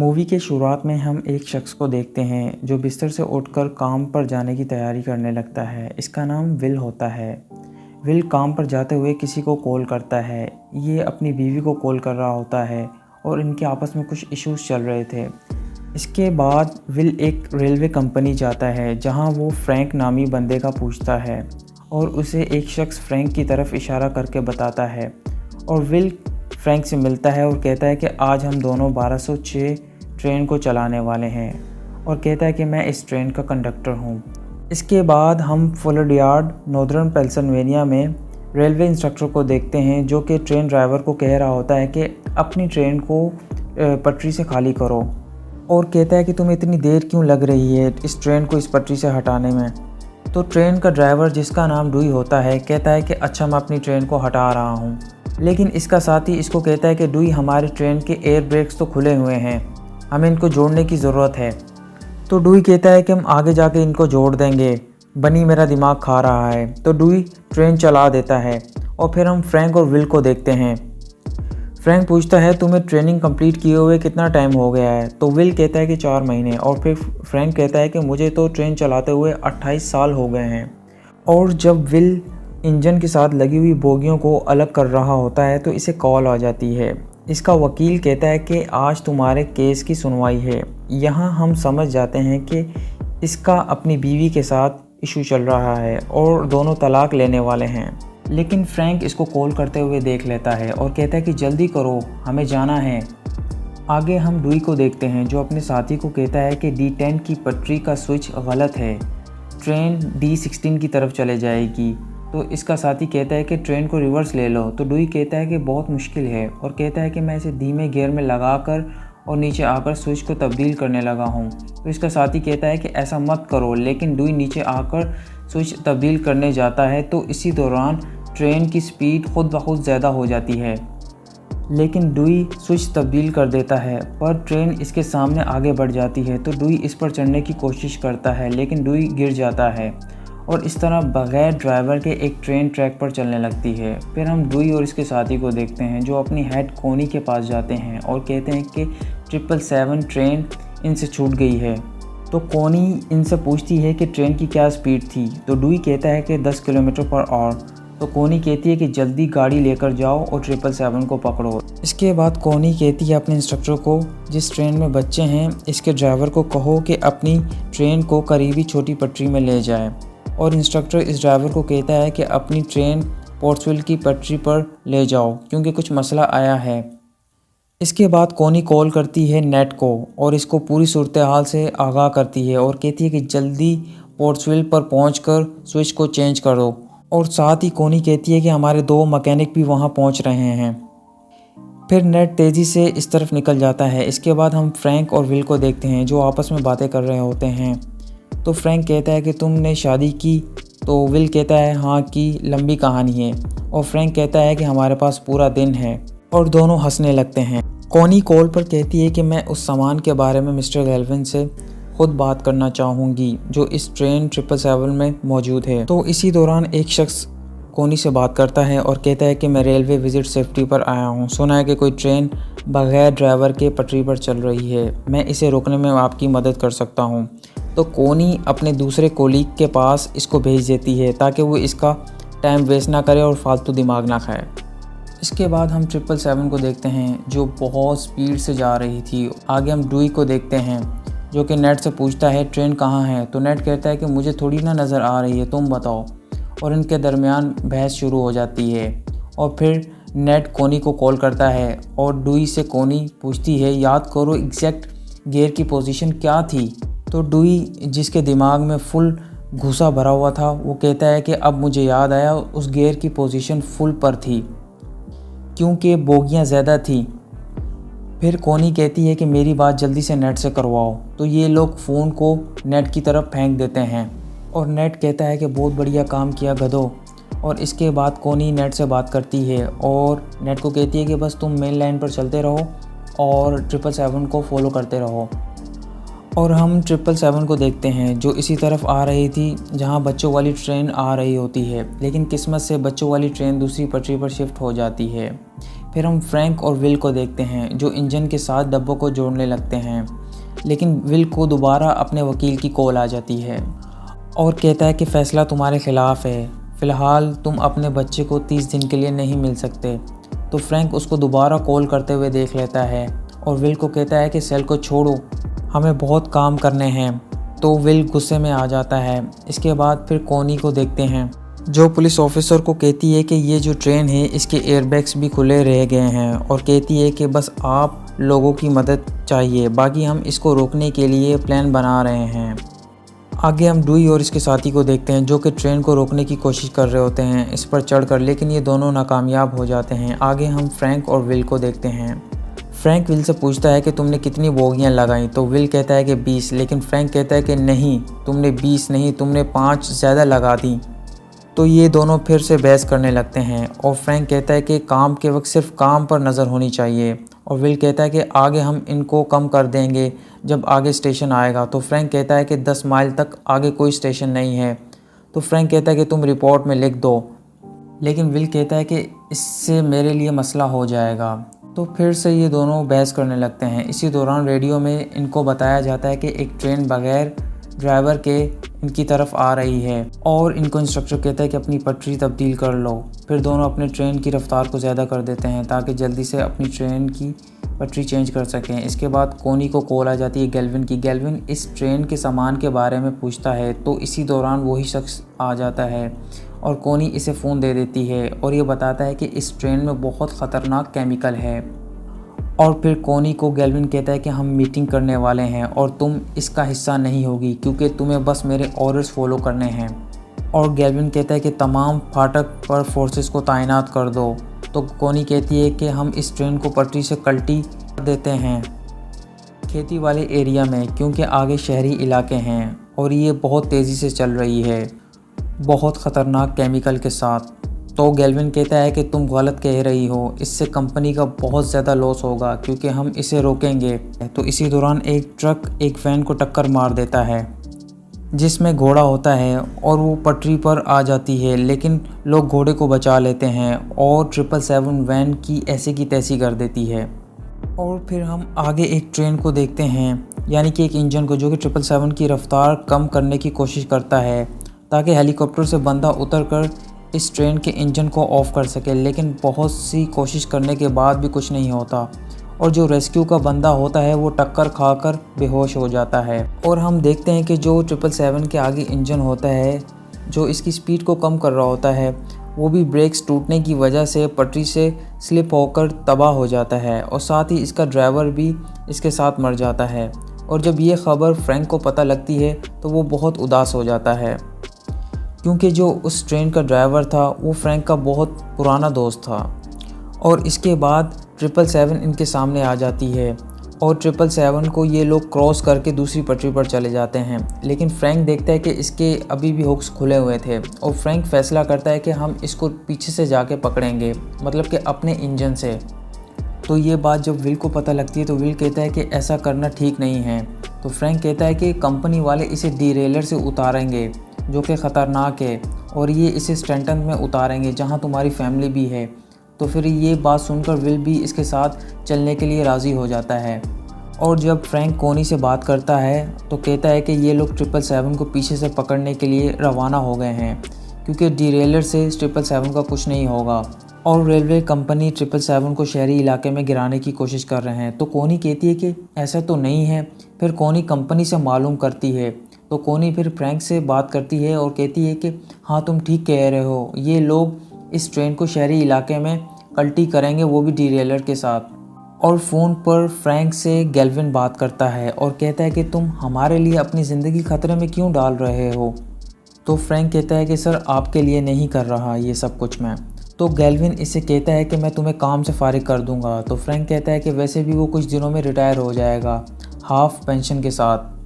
Movie के शुरुआत में हम एक शख्स को देखते हैं जो बिस्तर से उठकर काम पर जाने की तैयारी करने लगता है। इसका नाम विल होता है। विल काम पर जाते हुए किसी को कॉल करता है। ये अपनी बीवी को कॉल कर रहा होता है और इनके आपस में कुछ इश्यूज़ चल रहे थे। इसके बाद विल एक रेलवे कंपनी जाता है जहां वो फ्रैंक नामी बंदे का पूछता है और उसे एक शख्स फ्रैंक की तरफ इशारा करके बताता है और विल फ्रैंक से मिलता है और कहता है कि आज हम दोनों 1206 ट्रेन को चलाने वाले हैं और कहता है कि मैं इस ट्रेन का कंडक्टर हूँ। इसके बाद हम फुलर्ड यार्ड नॉर्दर्न पेंसिल्वेनिया में रेलवे इंस्ट्रक्टर को देखते हैं जो कि ट्रेन ड्राइवर को कह रहा होता है कि अपनी ट्रेन को पटरी से खाली करो और कहता है कि तुम्हें इतनी देर क्यों लग रही है इस ट्रेन को इस पटरी से हटाने में। तो ट्रेन का ड्राइवर जिसका नाम डुई होता है कहता है कि अच्छा मैं अपनी ट्रेन को हटा रहा हूँ, लेकिन इसका साथी इसको कहता है कि डुई हमारी ट्रेन के एयर ब्रेक्स तो खुले हुए हैं, हमें इनको जोड़ने की ज़रूरत है। तो डुई कहता है कि हम आगे जाके इनको जोड़ देंगे, बनी मेरा दिमाग खा रहा है। तो डुई ट्रेन चला देता है और फिर हम फ्रैंक और विल को देखते हैं। फ्रैंक पूछता है तुम्हें ट्रेनिंग कंप्लीट किए हुए कितना टाइम हो गया है। तो विल कहता है कि 4 महीने और फिर फ्रैंक कहता है कि मुझे तो ट्रेन चलाते हुए 28 साल हो गए हैं। और जब विल इंजन के साथ लगी हुई बोगियों को अलग कर रहा होता है तो इसे कॉल आ जाती है। इसका वकील कहता है कि आज तुम्हारे केस की सुनवाई है। यहाँ हम समझ जाते हैं कि इसका अपनी बीवी के साथ इशू चल रहा है और दोनों तलाक लेने वाले हैं। लेकिन फ्रैंक इसको कॉल करते हुए देख लेता है और कहता है कि जल्दी करो, हमें जाना है। आगे हम डुई को देखते हैं जो अपने साथी को कहता है कि D10 की पटरी का स्विच गलत है, ट्रेन D16 की तरफ चले जाएगी। तो इसका साथी कहता है कि ट्रेन को रिवर्स ले लो। तो डुई कहता है कि बहुत मुश्किल है और कहता है कि मैं इसे धीमे गियर में लगाकर और नीचे आकर स्विच को तब्दील करने लगा हूँ। तो इसका साथी कहता है कि ऐसा मत करो, लेकिन डुई नीचे आकर स्विच तब्दील करने जाता है। तो इसी दौरान ट्रेन की स्पीड खुद ब खुद ज़्यादा हो जाती है, लेकिन डुई स्विच तब्दील कर देता है पर ट्रेन इसके सामने आगे बढ़ जाती है। तो डुई इस पर चढ़ने की कोशिश करता है लेकिन डुई गिर जाता है और इस तरह बगैर ड्राइवर के एक ट्रेन ट्रैक पर चलने लगती है। फिर हम डुई और इसके साथी को देखते हैं जो अपनी हेड कोनी के पास जाते हैं और कहते हैं कि 777 ट्रेन इनसे छूट गई है। तो कोनी इनसे पूछती है कि ट्रेन की क्या स्पीड थी। तो डुई कहता है कि 10 किलोमीटर पर आवर। तो कोनी कहती है कि जल्दी गाड़ी लेकर जाओ और 777 को पकड़ो। इसके बाद कोनी कहती है अपने इंस्ट्रक्टर को जिस ट्रेन में बच्चे हैं इसके ड्राइवर को कहो कि अपनी ट्रेन को करीबी छोटी पटरी में ले जाए। और इंस्ट्रक्टर इस ड्राइवर को कहता है कि अपनी ट्रेन पोर्ट्सविल की पटरी पर ले जाओ क्योंकि कुछ मसला आया है। इसके बाद कोनी कॉल करती है नेट को और इसको पूरी सूरत हाल से आगाह करती है और कहती है कि जल्दी पोर्ट्सविल पर पहुंचकर स्विच को चेंज करो। और साथ ही कोनी कहती है कि हमारे 2 मैकेनिक भी वहां पहुंच रहे हैं। फिर नेट तेज़ी से इस तरफ निकल जाता है। इसके बाद हम फ्रैंक और विल को देखते हैं जो आपस में बातें कर रहे होते हैं। तो फ्रैंक कहता है कि तुमने शादी की। तो विल कहता है हाँ की लंबी कहानी है। और फ्रैंक कहता है कि हमारे पास पूरा दिन है और दोनों हंसने लगते हैं। कोनी कॉल पर कहती है कि मैं उस सामान के बारे में मिस्टर गैल्विन से खुद बात करना चाहूँगी जो इस ट्रेन 777 में मौजूद है। तो इसी दौरान एक शख्स कोनी से बात करता है और कहता है कि मैं रेलवे विजिट सेफ्टी पर आया हूँ। सुना है कि कोई ट्रेन बगैर ड्राइवर के पटरी पर चल रही है, मैं इसे रोकने में आपकी मदद कर सकता हूँ। तो कोनी अपने दूसरे कोलीग के पास इसको भेज देती है ताकि वो इसका टाइम वेस्ट ना करे और फालतू दिमाग ना खाए। इसके बाद हम 777 को देखते हैं जो बहुत स्पीड से जा रही थी। आगे हम डुई को देखते हैं जो कि नेट से पूछता है ट्रेन कहाँ है। तो नेट कहता है कि मुझे थोड़ी ना नज़र आ रही है, तुम बताओ। और इनके दरमियान बहस शुरू हो जाती है और फिर नेट कोनी को कॉल करता है और डुई से कोनी पूछती है याद करो एग्जैक्ट गियर की पोजीशन क्या थी। तो डुई जिसके दिमाग में फुल घुसा भरा हुआ था वो कहता है कि अब मुझे याद आया, उस गियर की पोजीशन फुल पर थी क्योंकि बोगियां ज़्यादा थी। फिर कोनी कहती है कि मेरी बात जल्दी से नेट से करवाओ। तो ये लोग फ़ोन को नेट की तरफ फेंक देते हैं और नेट कहता है कि बहुत बढ़िया काम किया गधो। और इसके बाद कोनी नेट से बात करती है और नेट को कहती है कि बस तुम मेन लाइन पर चलते रहो और 777 को फॉलो करते रहो। और हम 777 को देखते हैं जो इसी तरफ आ रही थी जहां बच्चों वाली ट्रेन आ रही होती है, लेकिन किस्मत से बच्चों वाली ट्रेन दूसरी पटरी पर शिफ्ट हो जाती है। फिर हम फ्रैंक और विल को देखते हैं जो इंजन के साथ डब्बों को जोड़ने लगते हैं, लेकिन विल को दोबारा अपने वकील की कॉल आ जाती है और कहता है कि फ़ैसला तुम्हारे ख़िलाफ़ है, फ़िलहाल तुम अपने बच्चे को 30 दिन के लिए नहीं मिल सकते। तो फ्रैंक उसको दोबारा कॉल करते हुए देख लेता है और विल को कहता है कि सेल को छोड़ो, हमें बहुत काम करने हैं। तो विल गुस्से में आ जाता है। इसके बाद फिर कोनी को देखते हैं जो पुलिस ऑफिसर को कहती है कि ये जो ट्रेन है इसके एयरबैग्स भी खुले रह गए हैं और कहती है कि बस आप लोगों की मदद चाहिए, बाकी हम इसको रोकने के लिए प्लान बना रहे हैं। आगे हम डूई और इसके साथी को देखते हैं जो कि ट्रेन को रोकने की कोशिश कर रहे होते हैं इस पर चढ़कर, लेकिन ये दोनों नाकामयाब हो जाते हैं। आगे हम फ्रैंक और विल को देखते हैं। फ्रैंक विल से पूछता है कि तुमने कितनी बोगियां लगाई, तो विल कहता है कि 20, लेकिन फ्रैंक कहता है कि नहीं, तुमने 20 नहीं, तुमने 5 ज़्यादा लगा दी। तो ये दोनों फिर से बहस करने लगते हैं और फ्रैंक कहता है कि काम के वक्त सिर्फ काम पर नज़र होनी चाहिए और विल कहता है कि आगे हम इनको कम कर देंगे जब आगे स्टेशन आएगा। तो फ्रैंक कहता है कि 10 माइल तक आगे कोई स्टेशन नहीं है। तो फ्रैंक कहता है कि तुम रिपोर्ट में लिख दो, लेकिन विल कहता है कि इससे मेरे लिए मसला हो जाएगा। तो फिर से ये दोनों बहस करने लगते हैं। इसी दौरान रेडियो में इनको बताया जाता है कि एक ट्रेन बगैर ड्राइवर के इनकी तरफ आ रही है और इनको इंस्ट्रक्टर कहता है कि अपनी पटरी तब्दील कर लो। फिर दोनों अपने ट्रेन की रफ्तार को ज़्यादा कर देते हैं ताकि जल्दी से अपनी ट्रेन की पटरी चेंज कर सकें। इसके बाद कोनी को कॉल आ जाती है गैल्विन की। गैल्विन इस ट्रेन के सामान के बारे में पूछता है तो इसी दौरान वही शख्स आ जाता है और कोनी इसे फ़ोन दे देती है और ये बताता है कि इस ट्रेन में बहुत ख़तरनाक केमिकल है। और फिर कोनी को गैल्विन कहता है कि हम मीटिंग करने वाले हैं और तुम इसका हिस्सा नहीं होगी क्योंकि तुम्हें बस मेरे ऑर्डर्स फॉलो करने हैं। और गैल्विन कहता है कि तमाम फाटक पर फोर्सेस को तैनात कर दो। तो कोनी कहती है कि हम इस ट्रेन को पटरी से कल्टी कर देते हैं खेती वाले एरिया में, क्योंकि आगे शहरी इलाके हैं और ये बहुत तेज़ी से चल रही है, बहुत ख़तरनाक केमिकल के साथ। तो गैल्विन कहता है कि तुम गलत कह रही हो, इससे कंपनी का बहुत ज़्यादा लॉस होगा क्योंकि हम इसे रोकेंगे। तो इसी दौरान एक ट्रक एक वैन को टक्कर मार देता है जिसमें घोड़ा होता है और वो पटरी पर आ जाती है, लेकिन लोग घोड़े को बचा लेते हैं और 777 वैन की ऐसी की तैसी कर देती है। और फिर हम आगे एक ट्रेन को देखते हैं, यानी कि एक इंजन को, जो कि 777 की रफ्तार कम करने की कोशिश करता है ताकि हेलीकॉप्टर से बंदा उतरकर इस ट्रेन के इंजन को ऑफ़ कर सके, लेकिन बहुत सी कोशिश करने के बाद भी कुछ नहीं होता और जो रेस्क्यू का बंदा होता है वो टक्कर खाकर बेहोश हो जाता है। और हम देखते हैं कि जो 777 के आगे इंजन होता है जो इसकी स्पीड को कम कर रहा होता है वो भी ब्रेक्स टूटने की वजह से पटरी से स्लिप होकर तबाह हो जाता है और साथ ही इसका ड्राइवर भी इसके साथ मर जाता है। और जब ये ख़बर फ्रैंक को पता लगती है तो वो बहुत उदास हो जाता है क्योंकि जो उस ट्रेन का ड्राइवर था वो फ्रैंक का बहुत पुराना दोस्त था। और इसके बाद 777 इनके सामने आ जाती है और 777 को ये लोग क्रॉस करके दूसरी पटरी पर चले जाते हैं, लेकिन फ्रैंक देखता है कि इसके अभी भी हुक्स खुले हुए थे और फ्रैंक फैसला करता है कि हम इसको पीछे से जाके पकड़ेंगे, मतलब कि अपने इंजन से। तो ये बात जब विल को पता लगती है तो विल कहता है कि ऐसा करना ठीक नहीं है। तो फ्रैंक कहता है कि कंपनी वाले इसे डीरेलर से उतारेंगे जो कि ख़तरनाक है और ये इसे स्टैंटन में उतारेंगे जहाँ तुम्हारी फैमिली भी है। तो फिर ये बात सुनकर विल भी इसके साथ चलने के लिए राज़ी हो जाता है। और जब फ्रैंक कोनी से बात करता है तो कहता है कि ये लोग 777 को पीछे से पकड़ने के लिए रवाना हो गए हैं क्योंकि डीरेलर से 777 का कुछ नहीं होगा और रेलवे कंपनी 777 को शहरी इलाके में गिराने की कोशिश कर रहे हैं। तो कोनी कहती है कि ऐसा तो नहीं है। फिर कोनी कंपनी से मालूम करती है तो कोनी फिर फ्रैंक से बात करती है और कहती है कि हाँ तुम ठीक कह रहे हो, ये लोग इस ट्रेन को शहरी इलाके में कल्टी करेंगे, वो भी डीरेलर के साथ। और फ़ोन पर फ्रैंक से गैल्विन बात करता है और कहता है कि तुम हमारे लिए अपनी ज़िंदगी खतरे में क्यों डाल रहे हो। तो फ्रैंक कहता है कि सर आपके लिए नहीं कर रहा ये सब कुछ मैं। तो गैल्विन इसे कहता है कि मैं तुम्हें काम से फारिग कर दूंगा। तो फ्रैंक कहता है कि वैसे भी वो कुछ दिनों में रिटायर हो जाएगा हाफ पेंशन के साथ।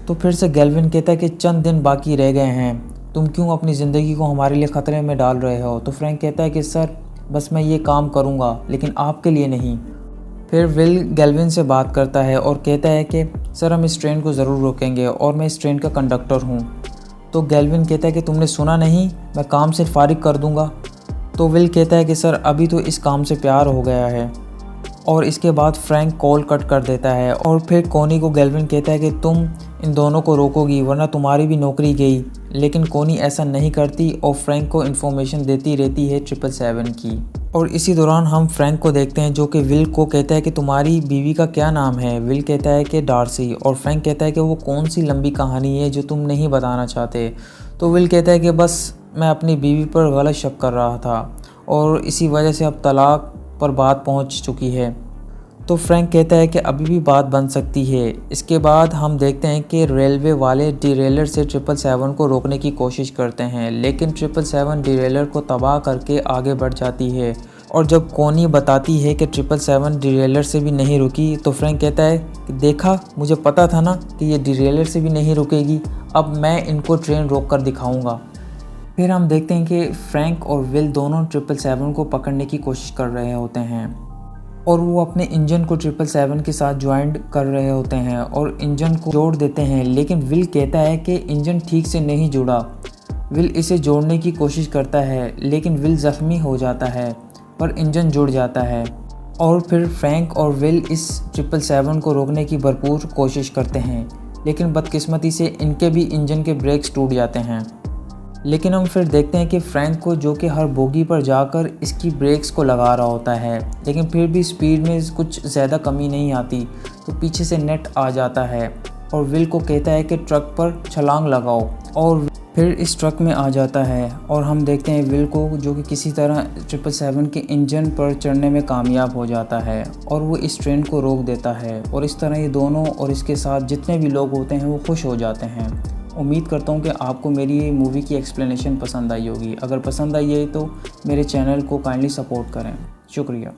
तो फिर से गैल्विन कहता है कि चंद दिन बाकी रह गए हैं, तुम क्यों अपनी ज़िंदगी को हमारे लिए ख़तरे में डाल रहे हो। तो फ्रैंक कहता है कि सर बस मैं ये काम करूँगा लेकिन आपके लिए नहीं। फिर विल गैल्विन से बात करता है और कहता है कि सर हम इस ट्रेन को ज़रूर रोकेंगे और मैं इस ट्रेन का कंडक्टर हूँ। तो गैल्विन कहता है कि तुमने सुना नहीं, मैं काम से फारिग कर दूँगा। तो विल कहता है कि सर अभी तो इस काम से प्यार हो गया है। और इसके बाद फ्रैंक कॉल कट कर देता है और फिर कोनी को गैल्विन कहता है कि तुम इन दोनों को रोकोगी वरना तुम्हारी भी नौकरी गई। लेकिन कोनी ऐसा नहीं करती और फ्रैंक को इन्फॉर्मेशन देती रहती है 777 की। और इसी दौरान हम फ्रैंक को देखते हैं जो कि विल को कहता है कि तुम्हारी बीवी का क्या नाम है। विल कहता है कि डार्सी और फ्रैंक कहता है कि वो कौन सी लंबी कहानी है जो तुम नहीं बताना चाहते। तो विल कहता है कि बस मैं अपनी बीवी पर गलत शक कर रहा था और इसी वजह से अब तलाक पर बात पहुंच चुकी है। तो फ्रैंक कहता है कि अभी भी बात बन सकती है। इसके बाद हम देखते हैं कि रेलवे वाले डिरेलर से 777 को रोकने की कोशिश करते हैं, लेकिन 777 डिरेलर को तबाह करके आगे बढ़ जाती है। और जब कोनी बताती है कि 777 डिरेलर से भी नहीं रुकी तो फ्रैंक कहता है कि देखा, मुझे पता था ना कि ये डिरेलर से भी नहीं रुकेगी, अब मैं इनको ट्रेन रोक कर दिखाऊँगा। फिर हम देखते हैं कि फ्रैंक और विल दोनों 777 को पकड़ने की कोशिश कर रहे होते हैं और वो अपने इंजन को 777 के साथ ज्वाइंट कर रहे होते हैं और इंजन को जोड़ देते हैं। लेकिन विल कहता है कि इंजन ठीक से नहीं जुड़ा। विल इसे जोड़ने की कोशिश करता है लेकिन विल ज़ख्मी हो जाता है पर इंजन जुड़ जाता है। और फिर फ्रैंक और विल इस 777 को रोकने की भरपूर कोशिश करते हैं, लेकिन बदकिस्मती से इनके भी इंजन के ब्रेक्स टूट जाते हैं। लेकिन हम फिर देखते हैं कि फ्रैंक को जो कि हर बोगी पर जाकर इसकी ब्रेक्स को लगा रहा होता है, लेकिन फिर भी स्पीड में कुछ ज़्यादा कमी नहीं आती। तो पीछे से नेट आ जाता है और विल को कहता है कि ट्रक पर छलांग लगाओ और फिर इस ट्रक में आ जाता है। और हम देखते हैं विल को जो कि किसी तरह 777 के इंजन पर चढ़ने में कामयाब हो जाता है और वो इस ट्रेन को रोक देता है। और इस तरह ये दोनों और इसके साथ जितने भी लोग होते हैं वो खुश हो जाते हैं। उम्मीद करता हूँ कि आपको मेरी ये मूवी की एक्सप्लेनेशन पसंद आई होगी। अगर पसंद आई है तो मेरे चैनल को काइंडली सपोर्ट करें। शुक्रिया।